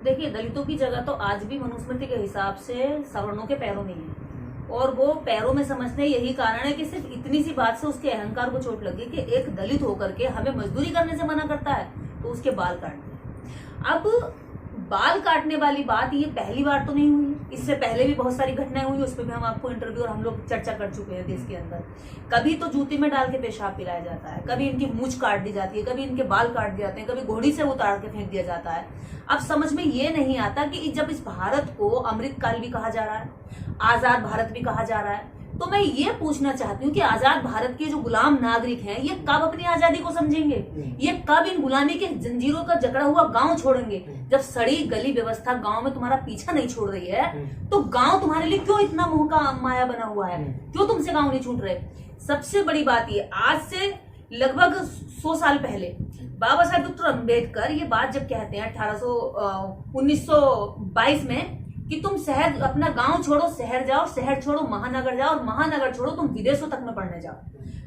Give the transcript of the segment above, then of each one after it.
देखिए, दलितों की जगह तो आज भी मनुस्मृति के हिसाब से सवर्णों के पैरों में ही है। और वो पैरों में समझते हैं, यही कारण है कि सिर्फ इतनी सी बात से उसके अहंकार को चोट लगी कि एक दलित होकर के हमें मजदूरी करने से मना करता है तो उसके बाल काट दिए। अब बाल काटने वाली बात ये पहली बार तो नहीं हुई, इससे पहले भी बहुत सारी घटनाएं हुई, उस पर भी हम आपको इंटरव्यू और हम लोग चर्चा कर चुके हैं देश के अंदर। कभी तो जूती में डाल के पेशाब पिलाया जाता है, कभी इनकी मूंछ काट दी जाती है, कभी इनके बाल काट दिए जाते हैं, कभी घोड़ी से उतार के फेंक दिया जाता है। अब समझ में ये नहीं आता कि जब इस भारत को अमृतकाल भी कहा जा रहा है, आजाद भारत भी कहा जा रहा है, तो मैं ये पूछना चाहती हूँ कि आजाद भारत के जो गुलाम नागरिक हैं ये कब अपनी आजादी को समझेंगे? ये कब इन गुलामी के जंजीरों का जकड़ा हुआ गांव छोड़ेंगे? जब सड़ी गली व्यवस्था गांव में तुम्हारा पीछा नहीं छोड़ रही है तो गांव तुम्हारे लिए क्यों इतना मोह का माया बना हुआ है? क्यों तुमसे गांव नहीं छूट रहे? सबसे बड़ी बात ये, आज से लगभग 100 साल पहले बाबा साहेब डॉक्टर अम्बेडकर ये बात जब कहते हैं 1922 में कि तुम शहर अपना गांव छोड़ो शहर जाओ, शहर छोड़ो महानगर जाओ, और महानगर छोड़ो तुम विदेशों तक में पढ़ने जाओ,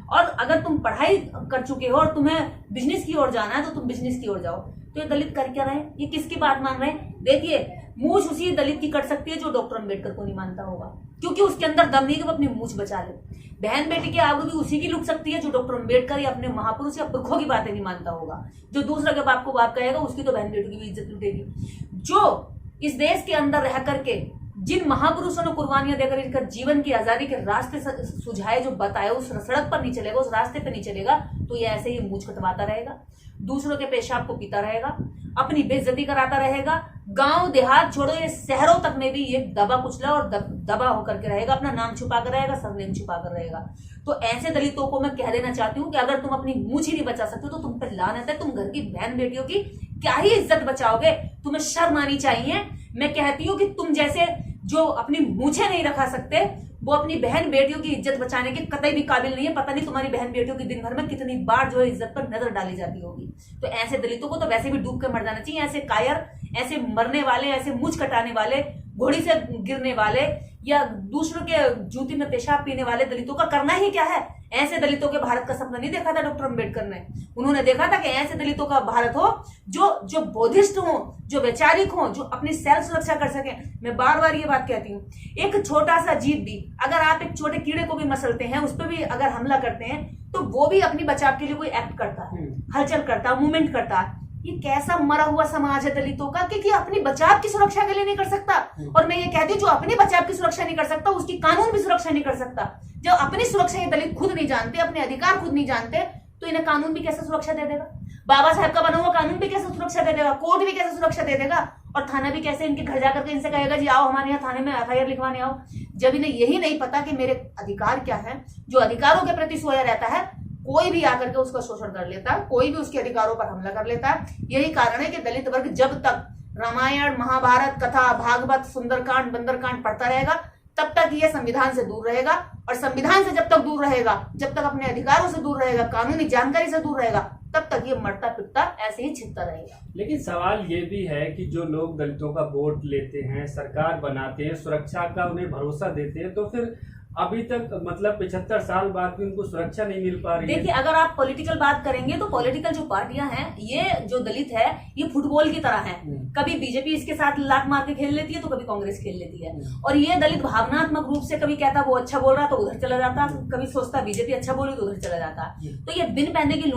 और अगर तुम पढ़ाई कर चुके हो और तुम्हें बिजनेस की ओर जाना है तो तुम बिजनेस की ओर जाओ। तो ये दलित कर क्या रहे हैं? ये किसकी बात मान रहे हैं? देखिए, मूछ उसी दलित की कट सकती है जो डॉक्टर अम्बेडकर को नहीं मानता होगा, क्योंकि उसके अंदर दम नहीं कि वो अपनी मूछ बचा ले। बहन बेटी की आबरू भी उसी की लुक सकती है जो डॉक्टर अम्बेडकर या अपने महापुरुष या पुरखों की बातें नहीं मानता होगा। जो दूसरा के बाप को बाप कहेगा उसकी तो बहन बेटी की भी इज्जत लुटेगी। जो इस देश के अंदर रह करके जिन महापुरुषों ने कुर्बानियां देकर इनका जीवन की आजादी के रास्ते सुझाए, जो बताए, उस सड़क पर नहीं चलेगा, उस रास्ते पे नहीं चलेगा, तो ये ऐसे ही मूंछ कटवाता रहेगा, दूसरों के पेशाब को पीता रहेगा, अपनी बेइज्जती कराता रहेगा। गांव देहात छोड़ो, ये शहरों तक में भी ये दबा कुचला और दबा होकर के रहेगा, अपना नाम छुपा कर रहेगा, सरनेम छुपा कर रहेगा। तो ऐसे दलितों को मैं कह देना चाहती हूँ कि अगर तुम अपनी मूछ ही नहीं बचा सकते तो तुम पे लानत है। तुम घर की बहन बेटियों की क्या ही इज्जत बचाओगे? तुम्हें शर्म आनी चाहिए। मैं कहती हूँ कि तुम जैसे जो अपनी मूछें नहीं रखा सकते वो अपनी बहन बेटियों की इज्जत बचाने के कतई भी काबिल नहीं है। पता नहीं तुम्हारी बहन बेटियों की दिन भर में कितनी बार जो है इज्जत पर नजर डाली जाती होगी। तो ऐसे दलितों को तो वैसे भी डूब कर मर जाना चाहिए। ऐसे कायर, ऐसे मरने वाले, ऐसे मूछ कटाने वाले, घोड़ी से गिरने वाले या दूसरों के जूती में पेशाब पीने वाले दलितों का करना ही क्या है? ऐसे दलितों के भारत का सपना नहीं देखा था डॉक्टर अम्बेडकर ने। उन्होंने देखा था कि ऐसे दलितों का भारत हो जो बौद्धिस्ट हो, जो वैचारिक हो, जो अपनी सेल्फ सुरक्षा कर सके। मैं बार बार ये बात कहती हूँ, एक छोटा सा जीव भी, अगर आप एक छोटे कीड़े को भी मसलते हैं, उस पर भी अगर हमला करते हैं, तो वो भी अपनी बचाव के लिए कोई एक्ट करता है, हलचल करता है, मूवमेंट करता है। ये कैसा मरा हुआ समाज है दलितों का कि अपनी बचाव की सुरक्षा के लिए नहीं कर सकता। और मैं ये कहती हूँ, जो अपनी बचाव की सुरक्षा नहीं कर सकता उसकी कानून भी सुरक्षा नहीं कर सकता। जब अपनी सुरक्षा ये दलित खुद नहीं जानते, अपने अधिकार खुद नहीं जानते, तो इन्हें कानून भी कैसे सुरक्षा दे देगा? बाबा साहब का बना हुआ कानून भी कैसे सुरक्षा दे देगा? कोर्ट भी कैसे सुरक्षा दे देगा? और थाना भी कैसे इनके घर जाकर के इनसे कहेगा जी आओ हमारे यहाँ थाने में एफआईआर लिखवाने आओ, जब इन्हें यही नहीं पता कि मेरे अधिकार क्या है। जो अधिकारों के प्रति सोया रहता है, कोई भी आकर के उसका शोषण कर लेता है, कोई भी उसके अधिकारों पर हमला कर लेता है। यही कारण है कि दलित वर्ग जब तक रामायण, महाभारत, कथा, भागवत, सुंदरकांड, बंदरकांड पढ़ता रहेगा तब तक ये संविधान से दूर रहेगा। और संविधान से जब तक दूर रहेगा, जब तक अपने अधिकारों से दूर रहेगा, कानूनी जानकारी से दूर रहेगा, तब तक ये मरता पिटता ऐसे ही छिपता रहेगा। लेकिन सवाल ये भी है कि जो लोग दलितों का वोट लेते हैं, सरकार बनाते हैं, सुरक्षा का उन्हें भरोसा देते हैं, तो फिर अभी तक मतलब 75 साल बाद भी उनको सुरक्षा नहीं मिल पा रही है। देखिए, अगर आप पॉलिटिकल बात करेंगे तो पॉलिटिकल जो पार्टियां हैं, ये जो दलित है, ये फुटबॉल की तरह है। कभी बीजेपी इसके साथ लात मार के खेल लेती है तो कभी कांग्रेस खेल लेती है। और ये दलित भावनात्मक रूप से कभी कहता वो अच्छा बोल रहा तो उधर चला जाता, कभी सोचता बीजेपी अच्छा बोली तो उधर चला जाता। तो ये बिन पहनने की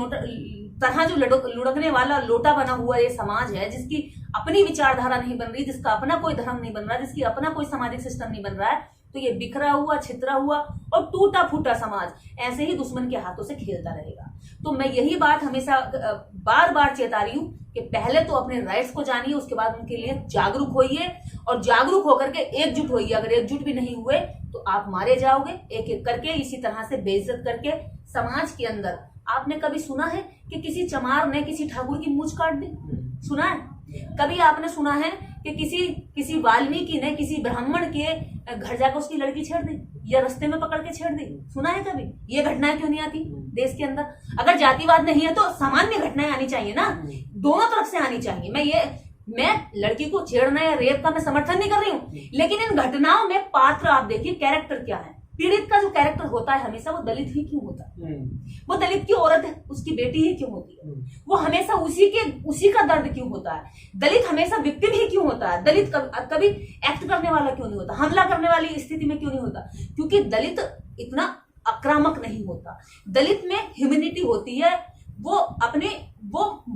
तरह जो लुढ़कने वाला लोटा बना हुआ ये समाज है, जिसकी अपनी विचारधारा नहीं बन रही, जिसका अपना कोई धर्म नहीं बन रहा, जिसकी अपना कोई सामाजिक सिस्टम नहीं बन रहा है, तो ये बिखरा हुआ, छितरा हुआ और टूटा फूटा समाज ऐसे ही दुश्मन के हाथों से खेलता रहेगा। तो मैं यही बात हमेशा बार बार चेता रही हूँ कि पहले तो अपने राइट्स को जानिए, उसके बाद उनके लिए जागरूक होइए और जागरूक होकर के एकजुट होइए। अगर एकजुट भी नहीं हुए तो आप मारे जाओगे एक एक करके, इसी तरह से बेइज्जत करके समाज के अंदर। आपने कभी सुना है कि किसी चमार ने किसी ठाकुर की मूंछ काट दी? सुना है? कभी आपने सुना है कि किसी वाल्मीकि ने किसी ब्राह्मण के घर जाकर उसकी लड़की छेड़ दी या रास्ते में पकड़ के छेड़ दी? सुना है कभी? ये घटनाएं क्यों नहीं आती देश के अंदर? अगर जातिवाद नहीं है तो सामान्य घटनाएं आनी चाहिए ना, दोनों तरफ से आनी चाहिए। मैं लड़की को छेड़ना या रेप का मैं समर्थन नहीं कर रही हूँ, लेकिन इन घटनाओं में पात्र आप देखिए, कैरेक्टर क्या है, पीड़ित का जो कैरेक्टर होता है हमेशा वो दलित ही क्यों होता है? वो दलित की औरत है, उसकी बेटी ही क्यों होती है? वो हमेशा उसी का दर्द क्यों होता है? दलित हमेशा विक्टिम ही क्यों होता है? दलित कभी एक्ट करने वाला क्यों नहीं होता? हमला करने वाली स्थिति में क्यों नहीं होता? क्योंकि दलित इतना आक्रामक नहीं होता। दलित में ह्यूमैनिटी होती है, वो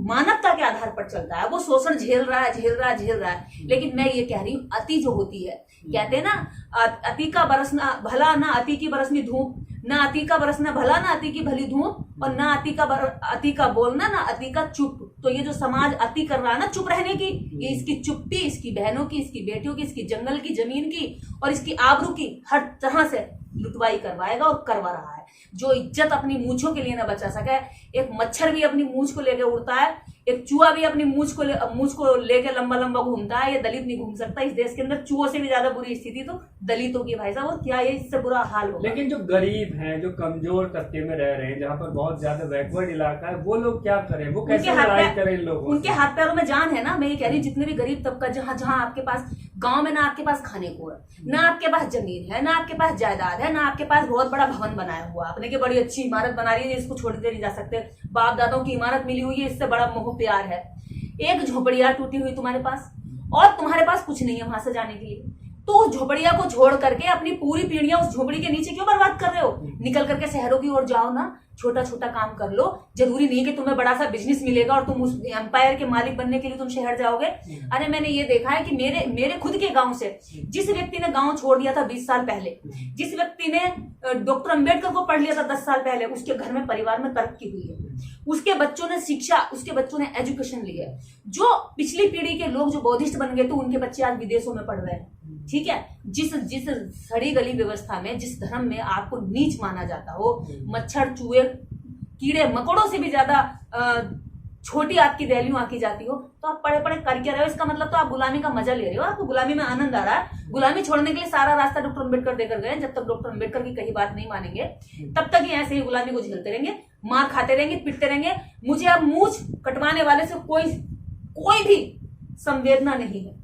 मानवता के आधार पर चलता है। वो शोषण झेल रहा है। लेकिन मैं ये कह रही हूँ, अति जो होती है, कहते हैं ना, अति का बरसना भला, ना अति की बरसनी धूप, ना अति का बरसना भला, ना अति की भली धूप, और ना अति का बोलना, ना अति का चुप। तो ये जो समाज अति कर रहा है ना चुप रहने की, ये इसकी चुप्पी, इसकी बहनों की, इसकी बेटियों की, इसकी जंगल की, जमीन की और इसकी आबरू की हर तरह से लुटवाई करवाएगा और करवा रहा है। जो इज्जत अपनी मूंछों के लिए ना बचा सके, एक मच्छर भी अपनी मूंछ को लेके उड़ता है, एक चूहा भी अपनी मूंछ को लेके लंबा लंबा घूमता है। ये दलित नहीं घूम सकता। इस देश के अंदर चूहों से भी ज्यादा बुरी स्थिति तो दलितों की भाई साहब, और क्या ये इससे बुरा हाल होगा? लेकिन जो गरीब हैं, जो कमजोर तबके में रह रहे हैं, जहाँ पर बहुत ज्यादा बैकवर्ड इलाका है, वो लोग क्या करें? वो कैसे लड़ाई करें इन लोगों? उनके हाथ पैरों में जान है ना। मैं ये कह रही हूँ, जितने भी गरीब तबका, जहाँ आपके पास गांव में ना आपके पास खाने को है, ना आपके पास जमीन है, ना आपके पास जायदाद है, ना आपके पास बहुत बड़ा भवन बनाया हुआ आपने कि बड़ी अच्छी इमारत बना रही है, इसको छोड़ते नहीं जा सकते, बाप दादाओं की इमारत मिली हुई है, इससे बड़ा मोह प्यार है। एक झोपड़िया टूटी हुई तुम्हारे पास, और तुम्हारे पास कुछ नहीं है वहां से जाने के लिए, तो उस झोपड़िया को छोड़ करके अपनी पूरी पीढ़ियां उस झोपड़ी के नीचे क्यों बर्बाद कर रहे हो? निकल करके शहरों की ओर जाओ ना, छोटा छोटा काम कर लो। जरूरी नहीं कि तुम्हें बड़ा सा बिजनेस मिलेगा और तुम उस एम्पायर के मालिक बनने के लिए तुम शहर जाओगे। अरे मैंने ये देखा है कि मेरे खुद के गांव से जिस व्यक्ति ने गांव छोड़ दिया था 20 साल पहले, जिस व्यक्ति ने डॉक्टर अंबेडकर को पढ़ लिया था 10 साल पहले, उसके घर में परिवार में तरक्की हुई है, उसके बच्चों ने शिक्षा, उसके बच्चों ने एजुकेशन ली है। जो पिछली पीढ़ी के लोग जो बौद्धिस्ट बन गए थे, उनके बच्चे आज विदेशों में पढ़ रहे हैं। ठीक है, जिस सड़ी गली व्यवस्था में, जिस धर्म में आपको नीच माना जाता हो, मच्छर, चूहे, कीड़े मकोड़ों से भी ज्यादा छोटी आपकी वैल्यू आकी जाती हो, तो आप पढ़े पढ़े कर क्या रहे हो? इसका मतलब तो आप गुलामी का मजा ले रहे हो, आपको गुलामी में आनंद आ रहा है। गुलामी छोड़ने के लिए सारा रास्ता डॉक्टर अंबेडकर देकर गए। जब तक डॉक्टर अंबेडकर की कही बात नहीं मानेंगे, तब तक ही ऐसे ही गुलामी को झेलते रहेंगे, मार खाते रहेंगे, पिटते रहेंगे। मुझे अब मूंछ कटवाने वाले से कोई भी संवेदना नहीं है।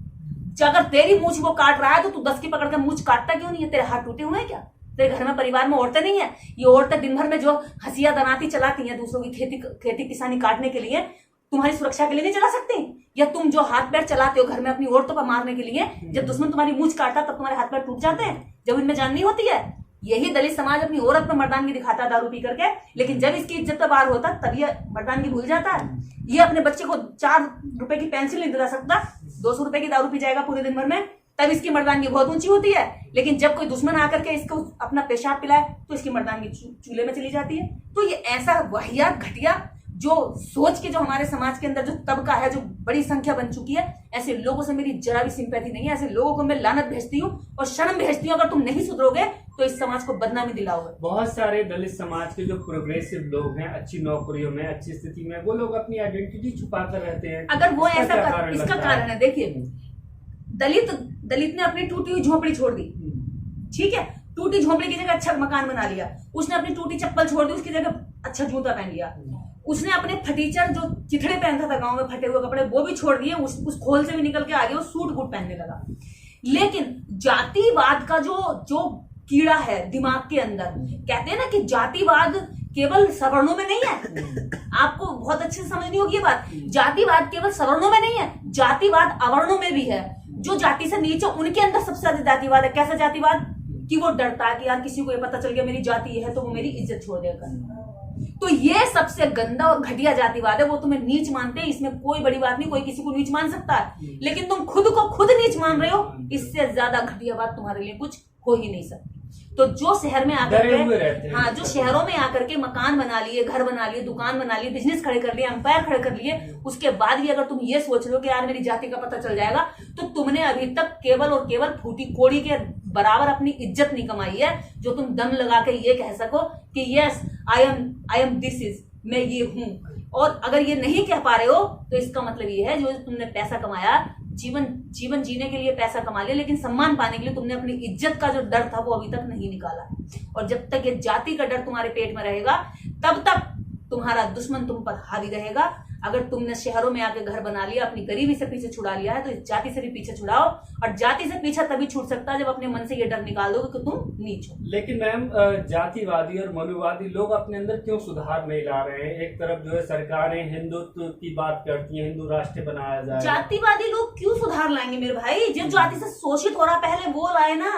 अगर तेरी मूंछ वो काट रहा है तो तू 10 की पकड़ कर मूंछ काटता क्यों नहीं है? तेरे हाथ टूटे हुए हैं क्या? तेरे घर में परिवार में औरतें नहीं है? ये औरतें दिन भर में जो हंसिया दनाती चलाती हैं दूसरों की खेती किसानी काटने के लिए, तुम्हारी सुरक्षा के लिए नहीं चला सकती? या तुम जो हाथ पैर चलाते हो घर में अपनी औरतों पर मारने के लिए, जब दुश्मन तुम्हारी मूंछ काटता तब तुम्हारे हाथ पैर टूट जाते हैं, जब इनमें जान नहीं होती है? यही दलित समाज अपनी औरत पर मर्दानगी दिखाता है दारू पी करके, लेकिन जब इसकी इज्जत पर बार होता तब ये मर्दानगी भूल जाता है। ये अपने बच्चे को 4 रुपए की पेंसिल नहीं दिला सकता, 200 रुपए की दारू पी जाएगा पूरे दिन भर में, तब इसकी मर्दानगी बहुत ऊंची होती है। लेकिन जब कोई दुश्मन आकर के इसको अपना पेशाब पिलाए तो इसकी मर्दानगी चूल्हे में चली जाती है। तो ये ऐसा वाहियात घटिया जो सोच के जो हमारे समाज के अंदर जो तबका है, जो बड़ी संख्या बन चुकी है, ऐसे लोगों से मेरी जरा भी सिंपैथी नहीं है। ऐसे लोगों को मैं लानत भेजती हूँ और शर्म भेजती हूँ। अगर तुम नहीं सुधरोगे तो इस समाज को बदनामी दिलाओगे। बहुत सारे दलित समाज के जो प्रोग्रेसिव लोग हैं, अच्छी नौकरियों में, अच्छी स्थिति में, वो लोग अपनी आइडेंटिटी छुपा कर रहते हैं। अगर वो ऐसा इसका कारण है, देखिए, दलित ने अपनी टूटी हुई झोपड़ी छोड़ दी, ठीक है, टूटी झोपड़ी की जगह अच्छा मकान बना लिया। उसने अपनी टूटी चप्पल छोड़ दी, उसकी जगह अच्छा जूता पहन लिया। उसने अपने फटीचर जो चिथड़े पहनता था गांव में, फटे हुए कपड़े, वो भी छोड़ दिए। उस खोल से भी निकल के आगे वो सूट बूट पहनने लगा। लेकिन जातिवाद का जो कीड़ा है दिमाग के अंदर, कहते हैं ना कि जातिवाद केवल सवर्णों में नहीं है। आपको बहुत अच्छे से समझनी होगी ये बात। जातिवाद केवल सवर्णों में नहीं है, जातिवाद अवर्णों में भी है। जो जाति से नीचे, उनके अंदर सबसे ज्यादा जातिवाद है। कैसा जातिवाद? कि वो डरता है कि यार किसी को ये पता चल गया मेरी जाति ये है तो वो मेरी इज्जत छोड़ देगा। तो ये सबसे गंदा और घटिया जातिवाद है। वो तुम्हें नीच मानते हैं, इसमें कोई बड़ी बात नहीं, कोई किसी को नीच मान सकता है, लेकिन तुम खुद को खुद नीच मान रहे हो, इससे ज्यादा घटिया बात तुम्हारे लिए कुछ हो ही नहीं सकती। तो जो शहर में आकर के, हाँ, जो शहरों में आकर के मकान बना लिए, घर बना लिए, दुकान बना लिए, बिजनेस खड़े कर लिए, एम्पायर खड़े कर लिए, उसके बाद भी अगर तुम ये सोच रहे हो कि यार मेरी जाति का पता चल जाएगा, तो तुमने अभी तक केवल और केवल फूटी कोड़ी के बराबर अपनी इज्जत नहीं कमाई है, जो तुम दम लगा के ये कह सको कि yes I am this is, मैं ये हूं। और अगर ये नहीं कह पा रहे हो तो इसका मतलब ये है जो तुमने पैसा कमाया, जीवन जीने के लिए पैसा कमा लिया, लेकिन सम्मान पाने के लिए तुमने अपनी इज्जत का जो डर था वो अभी तक नहीं निकाला। और जब तक ये जाति का डर तुम्हारे पेट में रहेगा, तब तक तुम्हारा दुश्मन तुम पर हावी रहेगा। अगर तुमने शहरों में आके घर बना लिया, अपनी गरीबी से पीछे छुड़ा लिया है, तो इस जाति से भी पीछे छुड़ाओ। और जाति से पीछा तभी छूट सकता है जब अपने मन से ये डर निकाल दोगे कि तुम नीच हो। लेकिन मैम, जातिवादी और मनुवादी लोग अपने अंदर क्यों सुधार नहीं ला रहे हैं? एक तरफ जो है सरकारें हिंदुत्व की बात करती है, हिंदू राष्ट्र बनाया जाए। जातिवादी लोग क्यों सुधार लाएंगे मेरे भाई? जो जाति से शोषित हो रहा पहले वो लाए ना।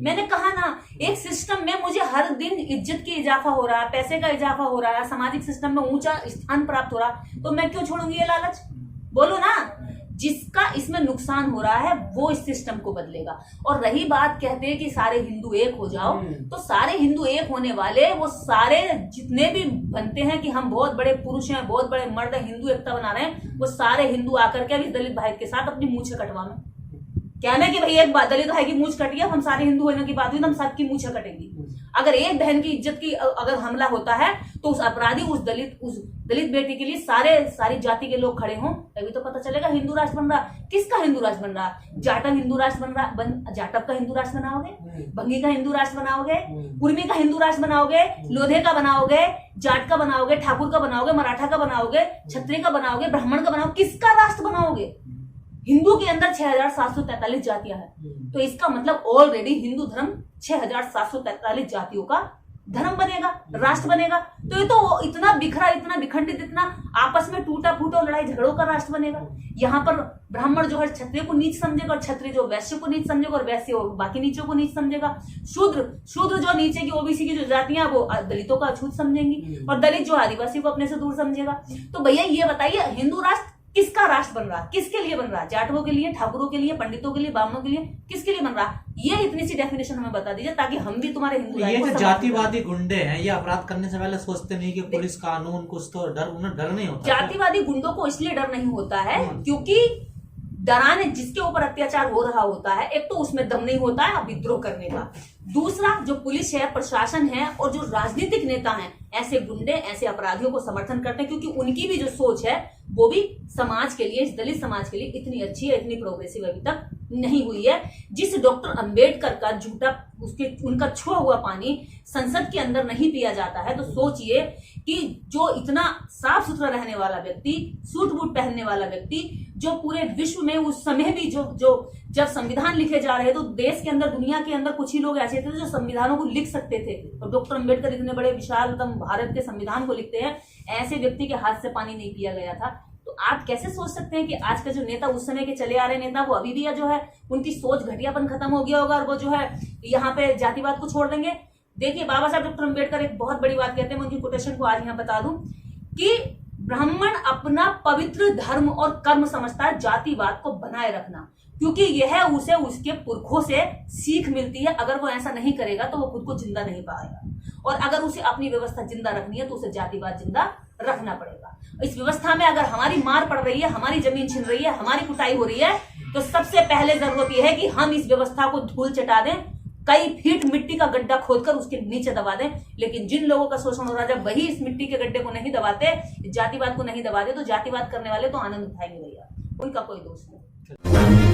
मैंने कहा ना, एक सिस्टम में मुझे हर दिन इज्जत की इजाफा हो रहा है, पैसे का इजाफा हो रहा है, सामाजिक सिस्टम में ऊंचा स्थान प्राप्त हो रहा है, तो मैं क्यों छोड़ूंगी ये लालच? बोलो ना। जिसका इसमें नुकसान हो रहा है वो इस सिस्टम को बदलेगा। और रही बात, कहते हैं कि सारे हिंदू एक हो जाओ, तो सारे हिंदू एक होने वाले वो सारे जितने भी बनते हैं कि हम बहुत बड़े पुरुष हैं, बहुत बड़े मर्द हैं, हिंदू एकता बना रहे हैं, वो सारे हिंदू आकर के अभी दलित भाई के साथ अपनी मूछें कटवा में कहना कि भाई एक बात, दलित भाई की मूछ कटी है, हम सारे हिंदू होने की बात हुई तो हम सबकी मूछें कटेंगी। अगर एक बहन की इज्जत की अगर हमला होता है तो उस अपराधी उस दलित बेटी के लिए सारी जाति के लोग खड़े हों, तभी तो पता चलेगा हिंदू राष्ट्र बन रहा। किसका हिंदू राष्ट्र बन रहा? जाटव हिंदू राष्ट्र बन रहा। जाटव का हिंदू राष्ट्र बनाओगे, बंगी का हिंदू राष्ट्र बनाओगे, कुर्मी का हिंदू राष्ट्र बनाओगे, लोधे का बनाओगे, जाट का बनाओगे, ठाकुर का बनाओगे, मराठा का बनाओगे, क्षत्रिय का बनाओगे, ब्राह्मण का बनाओगे, किसका राष्ट्र बनाओगे? हिंदू के अंदर 6743 जातियां हैं, तो इसका मतलब ऑलरेडी हिंदू धर्म 6743 जातियों का धर्म बनेगा, राष्ट्र बनेगा। तो ये तो इतना बिखरा, इतना विखंडित, इतना आपस में टूटा फूटा लड़ाई झगड़ों का राष्ट्र बनेगा। यहाँ पर ब्राह्मण जो है क्षत्रिय को नीच समझेगा, और क्षत्रिय जो वैश्य को नीच समझेगा, और वैश्य और बाकी नीचों को नीच समझेगा। शूद्र जो नीचे की ओबीसी की जो जातियां वो दलितों का अछूत समझेंगी, और दलित जो आदिवासी को अपने से दूर समझेगा। तो भैया ये बताइए, हिंदू राष्ट्र किसका राष्ट्र बन रहा? किसके लिए बन रहा? जाटवों के लिए, ठाकुरों के लिए, पंडितों के लिए, ब्राह्मणों के लिए, किसके लिए बन रहा? ये इतनी सी डेफिनेशन हमें बता दीजिए ताकि हम भी तुम्हारे हिंदू। ये जो जातिवादी गुंडे हैं, ये अपराध करने से पहले सोचते नहीं कि पुलिस कानून कुछ तो उन्हें डर नहीं होता। जातिवादी गुंडों को इसलिए डर नहीं होता है क्योंकि डराने जिसके ऊपर अत्याचार हो रहा होता है, एक तो उसमें दम नहीं होता है विद्रोह करने का। दूसरा, जो पुलिस है, प्रशासन है, और जो राजनीतिक नेता हैं, ऐसे गुंडे, ऐसे अपराधियों को समर्थन करते हैं, क्योंकि उनकी भी जो सोच है वो भी समाज के लिए, इस दलित समाज के लिए इतनी अच्छी है, इतनी प्रोग्रेसिव अभी तक नहीं हुई है। जिस डॉक्टर अंबेडकर का झूठा उनका छुआ हुआ पानी संसद के अंदर नहीं पिया जाता है, तो सोचिए कि जो इतना साफ सुथरा रहने वाला व्यक्ति, सूट बूट पहनने वाला व्यक्ति, जो पूरे विश्व में उस समय भी जो जब संविधान लिखे जा रहे तो देश के अंदर, दुनिया के अंदर कुछ ही लोग ऐसे थे जो संविधानों को लिख सकते थे, और डॉक्टर अंबेडकर इतने बड़े विशालतम भारत के संविधान को लिखते हैं, ऐसे व्यक्ति के हाथ से पानी नहीं पिया गया था। तो आप कैसे सोच सकते हैं कि आज का जो नेता, उस समय के चले आ रहे नेता, वो अभी भी जो है उनकी सोच घटियापन खत्म हो गया होगा और वो जो है यहाँ पे जातिवाद को छोड़ देंगे? देखिए, बाबा साहब डॉक्टर अंबेडकर एक बहुत बड़ी बात कहते हैं, मैं उनकी कोटेशन को आज यहाँ बता दूं कि ब्राह्मण अपना पवित्र धर्म और कर्म समझता है जातिवाद को बनाए रखना, क्योंकि यह उसे उसके पुरखों से सीख मिलती है। अगर वो ऐसा नहीं करेगा तो वो खुद को जिंदा नहीं पाएगा, और अगर उसे अपनी व्यवस्था जिंदा रखनी है तो उसे जातिवाद जिंदा रखना पड़ेगा। इस व्यवस्था में अगर हमारी मार पड़ रही है, हमारी जमीन छिन रही है, हमारी कुटाई हो रही है, तो सबसे पहले जरूरत यह है कि हम इस व्यवस्था को धूल चटा दें, कई फीट मिट्टी का गड्ढा खोदकर उसके नीचे दबा दें। लेकिन जिन लोगों का शोषण हो रहा है, जब वही इस मिट्टी के गड्ढे को नहीं दबाते, जातिवाद को नहीं दबाते, तो जातिवाद करने वाले तो आनंद उठाएंगे भैया, उनका कोई दोष नहीं।